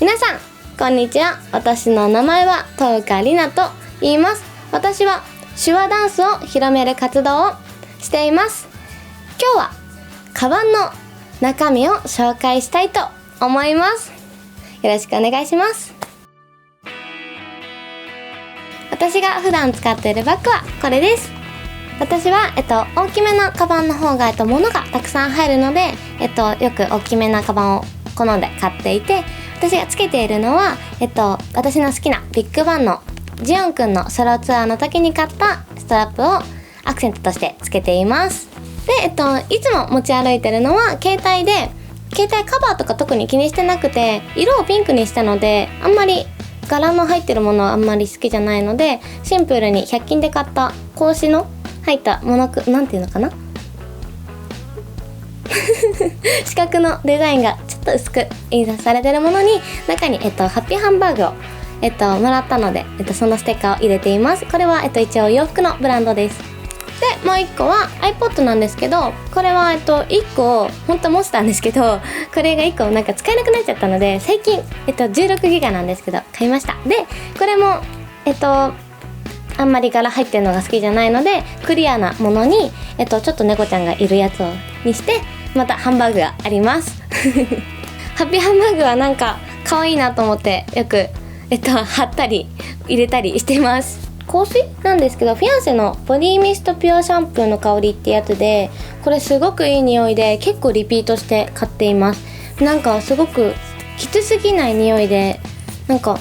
皆さんこんにちは。私の名前は戸岡里奈と言います。私は手話ダンスを広める活動をしています。今日はカバンの中身を紹介したいと思います。よろしくお願いします。私が普段使っているバッグはこれです。私は、大きめのカバンの方が、物がたくさん入るので、よく大きめなカバンを好んで買っていて、私がつけているのは、私の好きなビッグバンのジオンくんのソロツアーの時に買ったストラップをアクセントとしてつけています。で、いつも持ち歩いてるのは携帯カバーとか特に気にしてなくて、色をピンクにしたので、あんまり柄の入ってるものはあんまり好きじゃないので、シンプルに100均で買った格子の入ったなんていうのかな四角のデザインがちょっと薄く印刷されてるものに、中に、ハッピーハンバーグを、もらったので、そのステッカーを入れています。これは、一応洋服のブランドです。で、もう1個は iPod なんですけど、これは、1個本当持ってたんですけど、これが1個なんか使えなくなっちゃったので、最近、16ギガなんですけど買いました。で、これもあんまり柄入ってるのが好きじゃないので、クリアなものに、ちょっと猫ちゃんがいるやつにして、またハンバーグがありますハッピーハンバーグはなんか可愛いなと思ってよく、貼ったり入れたりしています。香水なんですけど、フィアンセのボディミストピュアシャンプーの香りってやつで、これすごくいい匂いで結構リピートして買っています。なんかすごくきつすぎない匂いで、なんか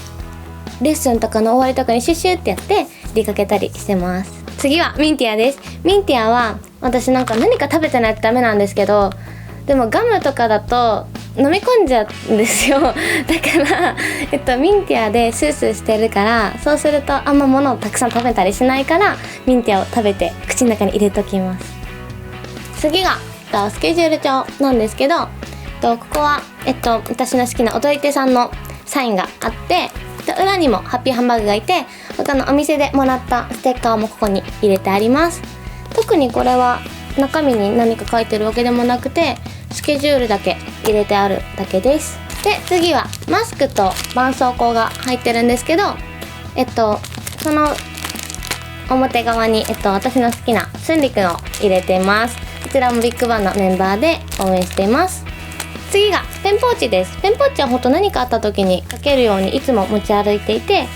レッスンとかの終わりとかにシュッシュってやって出かけたりしてます。次はミンティアです。ミンティアは私なんか何か食べてないとダメなんですけど、でもガムとかだと飲み込んじゃうんですよ。だから、ミンティアでスースーしてるから、そうするとあんま物をたくさん食べたりしないから、ミンティアを食べて口の中に入れときます。次がスケジュール帳なんですけど、ここは、私の好きな踊り手さんのサインがあって、裏にもハッピーハンバーグがいて、他のお店でもらったステッカーもここに入れてあります。特にこれは中身に何か書いてるわけでもなくて、スケジュールだけ入れてあるだけです。で、次はマスクと絆創膏が入ってるんですけど、その表側に、私の好きなスンリ君を入れています。こちらもビッグバンのメンバーで応援しています。次がペンポーチです。ペンポーチは本当何かあった時に書けるようにいつも持ち歩いていて、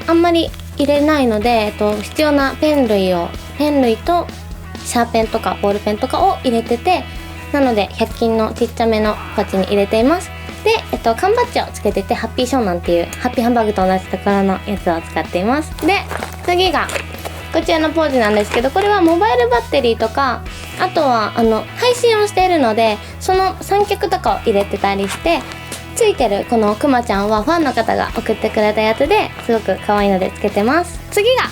あんまり入れないので、必要なペン類とシャーペンとかボールペンとかを入れてて、なので100均のちっちゃめのパッチに入れています。で、缶バッジをつけてて、ハッピーショーなんていうハッピーハンバーグと同じところのやつを使っています。で、次がこちらのポーズなんですけど、これはモバイルバッテリーとか、あとは配信をしているので、その三脚とかを入れてたりして、ついてるこのクマちゃんはファンの方が送ってくれたやつで、すごく可愛いのでつけてます。次が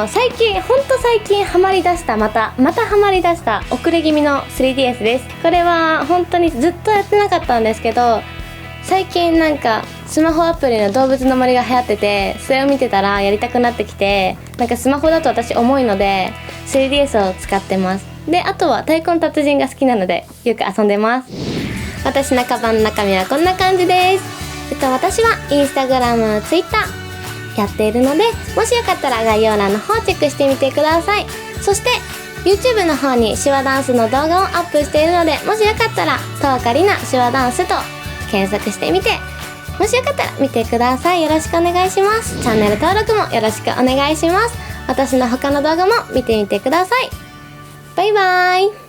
最近ハマりだしたまたハマりだした遅れ気味の 3DS です。これは本当にずっとやってなかったんですけど、最近なんかスマホアプリの動物の森が流行ってて、それを見てたらやりたくなってきて、なんかスマホだと私重いので 3DS を使ってます。で、あとは太鼓の達人が好きなのでよく遊んでます。私のカバンの中身はこんな感じです。私はインスタグラム、ツイッターやっているので、もしよかったら概要欄の方をチェックしてみてください。そして YouTube の方に手話ダンスの動画をアップしているので、もしよかったら戸岡里奈手話ダンスと検索してみて、もしよかったら見てください。よろしくお願いします。チャンネル登録もよろしくお願いします。私の他の動画も見てみてください。バイバーイ。